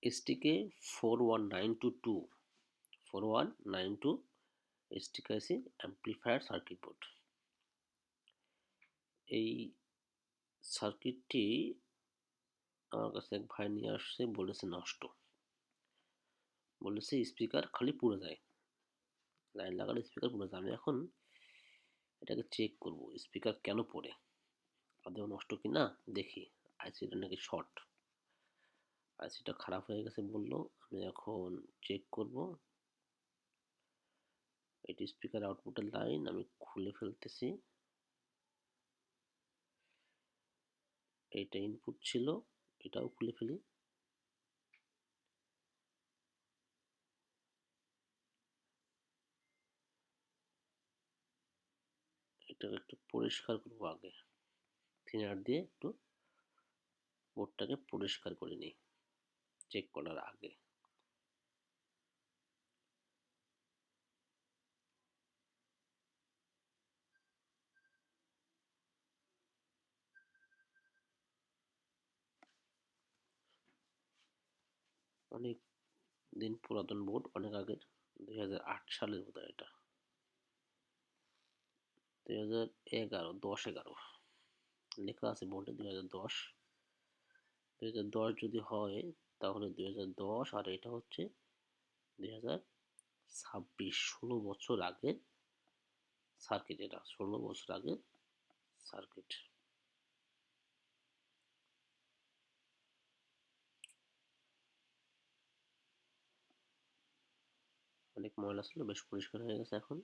STK 4192 STKC amplifier circuit board. এই সার্কিটটি আমার কাছে এক ভাই নিয়ে আসছে, বলেছে নষ্ট, বলেছে স্পিকার খালি পুড়ে যায়, লাইন লাগালে স্পিকার পুড়ে যায়। আমি এখন এটাকে চেক করব স্পিকার কেন পড়ে, আদৌ নষ্ট কিনা দেখি। আইসিটা নাকি শর্ট, আইসিটা খারাপ হয়ে গেছে বললো। আমি এখন চেক করব। এটি স্পিকার আউটপুটের লাইন, আমি খুলে ফেলতেছি। এটা ইনপুট ছিল, এটাও খুলে ফেলি। এটা একটু পরিষ্কার করবো আগে, থিনার দিয়ে একটু বোর্ডটাকে পরিষ্কার করে নিই চেক করার আগে। অনেক দিন পুরাতন বোর্ড, অনেক আগের, 2008 সালের বোধ হয় এটা, 2011, 10-11 লেখা আছে বোর্ডে 2010। 2010 যদি হয় তাহলে 2010, আর এটা হচ্ছে 2026, 16 বছর আগের সার্কিট। এটা 16 বছর আগের সার্কিট। অনেক ময়লা ছিল, বেশ পরিষ্কার হয়ে গেছে এখন।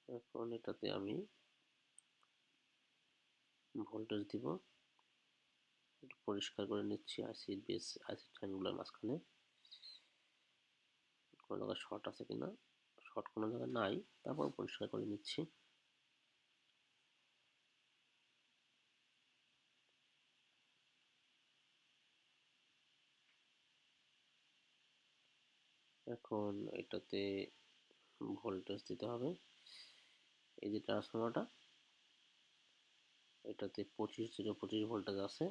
এখন এটাতে আমি ভোল্টেজ দিব, একটু পরিষ্কার করে নিচ্ছি আইসির বেস, আইসির লাইনগুলোর মাঝখানে কোনো জায়গায় শর্ট আছে কিনা। শর্ট কোনো জায়গায় নাই, তারপর পরিষ্কার করে নিচ্ছি। এখন এটাতে ভোল্টেজ দিতে হবে। এই যে ট্রান্সফর্মারটা, এটাতে 25-0-25 ভোল্টেজ আছে,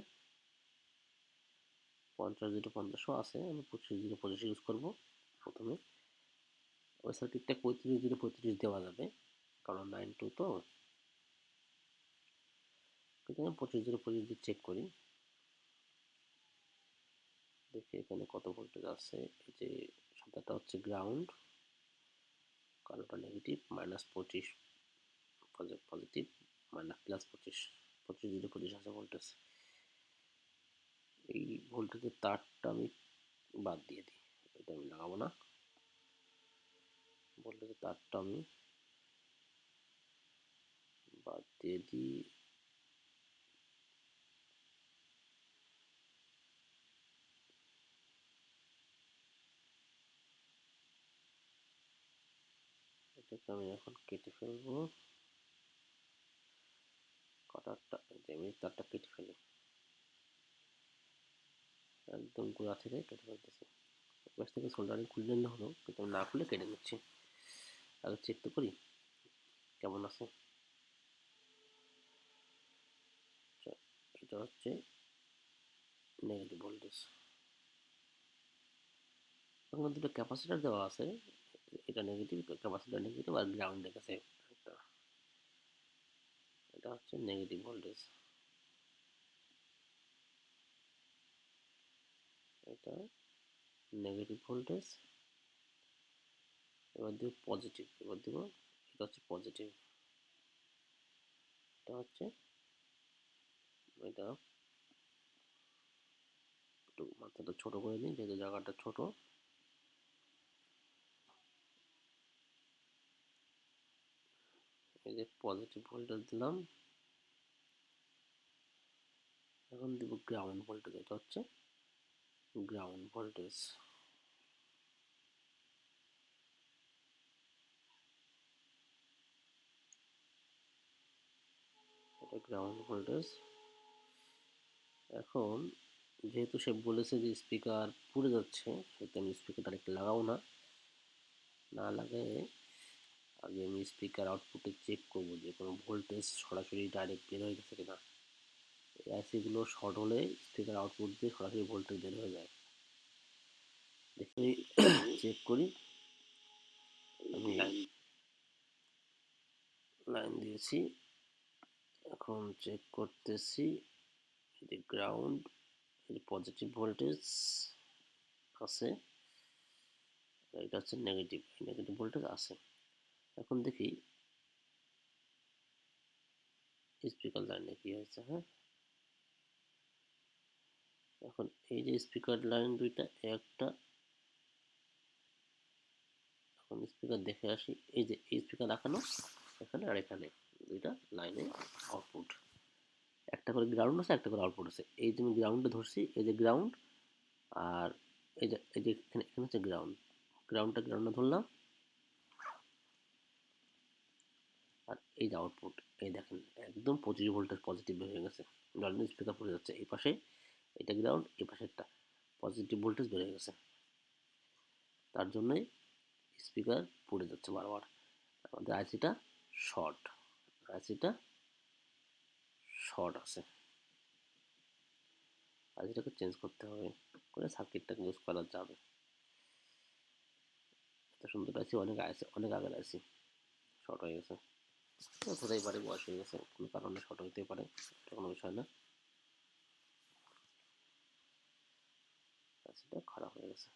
50-0-50 আছে। আমি 25-0-25 ইউজ করব প্রথমে। ওই সার্কিটটা 35-0-35 দেওয়া যাবে, কারণ 9-2 তো। কিন্তু আমি 25-0-25 দিয়ে চেক করি, দেখি এখানে কত ভোল্টেজ আছে। এই যে সাদাটা হচ্ছে গ্রাউন্ড, কালোটা নেগেটিভ, -25 পজিটিভ, +25, 25-0-25 আছে ভোল্টেজ। এই ভোল্টেজের তারটা আমি বাদ দিয়ে দিই, এটা আমি লাগাবো না। ভোল্টেজের তারটা আমি বাদ দিয়ে দিই। এটাকে আমি এখন কেটে ফেলবো, কাটারটা, আমি তারটা কেটে ফেলি, একদম গোড়া থেকে কেটে ফেলতেছি। পাশ থেকে সোল্ডারিং খুলে নিলে হলো, কিন্তু আমি না খুলে কেটে নিচ্ছি। আগে চেক তো করি কেমন আছে। এটা হচ্ছে নেগেটিভ ভোল্টেজ। এখন দুটো ক্যাপাসিটার দেওয়া আছে, এটা নেগেটিভ, ক্যাপাসিটার নেগেটিভ, আর গ্রাউন্ডের কাছে একটা, এটা হচ্ছে নেগেটিভ ভোল্টেজ। এটা নেগেটিভ ভোল্টেজ। এবার দিব পজিটিভ, এবার দিব, এটা হচ্ছে পজিটিভ, এটা হচ্ছে, এটা একটু মাত্রাটা ছোট করে দিই যেহেতু জায়গাটা ছোট। এই যে পজিটিভ ভোল্টেজ দিলাম। এখন দিব গ্রাউন্ড ভোল্টেজ, এটা হচ্ছে গ্রাউন্ড ভোল্টেজ। এটা গ্রাউন্ড ভোল্টেজ। এখন যেহেতু সে বলেছে যে স্পিকার পুড়ে যাচ্ছে, সেহেতু আমি স্পিকারটা একটু লাগাবো না। না লাগে আগে আমি স্পিকার আউটপুটে চেক করবো যে কোনো ভোল্টেজ সরাসরি ডাইরেক্ট বের হয়ে গেছে কিনা। এই আইসিগুলো শর্ট হলে স্পিকার আউটপুট দিয়ে সরাসরি ভোল্টেজ বের হয়ে যায়। দেখি চেক করি। আমি লাইন দিয়েছি, এখন চেক করতেছি। যে গ্রাউন্ড, পজিটিভ ভোল্টেজ আছে, এটা হচ্ছে নেগেটিভ, নেগেটিভ ভোল্টেজ আছে। এখন দেখি স্পিকার লাইনে কি হয়েছে। হ্যাঁ, এখন এই যে স্পিকার লাইন দুইটা, একটা, এখন স্পিকার দেখে আসি। এই যে এই স্পিকার দেখানো এখানে আর এখানে দুইটা লাইনে আউটপুট, একটা করে গ্রাউন্ড আছে, একটা করে আউটপুট আছে। এই যে আমি গ্রাউন্ডে ধরছি, এই যে গ্রাউন্ড, আর এই যে এখানে এখানে হচ্ছে গ্রাউন্ড, গ্রাউন্ডে ধরলাম, আর এই যে আউটপুট, এই দেখেন একদম 25 ভোল্টের পজিটিভ বের হয়ে গেছে। নর্মাল স্পিকার পড়ে যাচ্ছে, এই পাশে এটা গ্রাউন্ড, এই পাশে একটা পজিটিভ ভোল্টেজ বের হয়ে গেছে। তার জন্যই স্পিকার পড়ে যাচ্ছে বারবার। আমাদের আইসিটা শর্ট, আইসিটা শর্ট আছে, আইসিটাকে চেঞ্জ করতে হবে, করে সার্কিটটাকে ইউজ করা যাবে। এত সুন্দর আইসি অনেক আইসি, অনেক আগের আইসি শর্ট হয়ে গেছে। হতেই পারে, বয়স হয়ে গেছে, কোনো কারণে শর্ট হইতেই পারে, এটা কোনো বিষয় না। আইসিটা খারাপ হয়ে গেছে।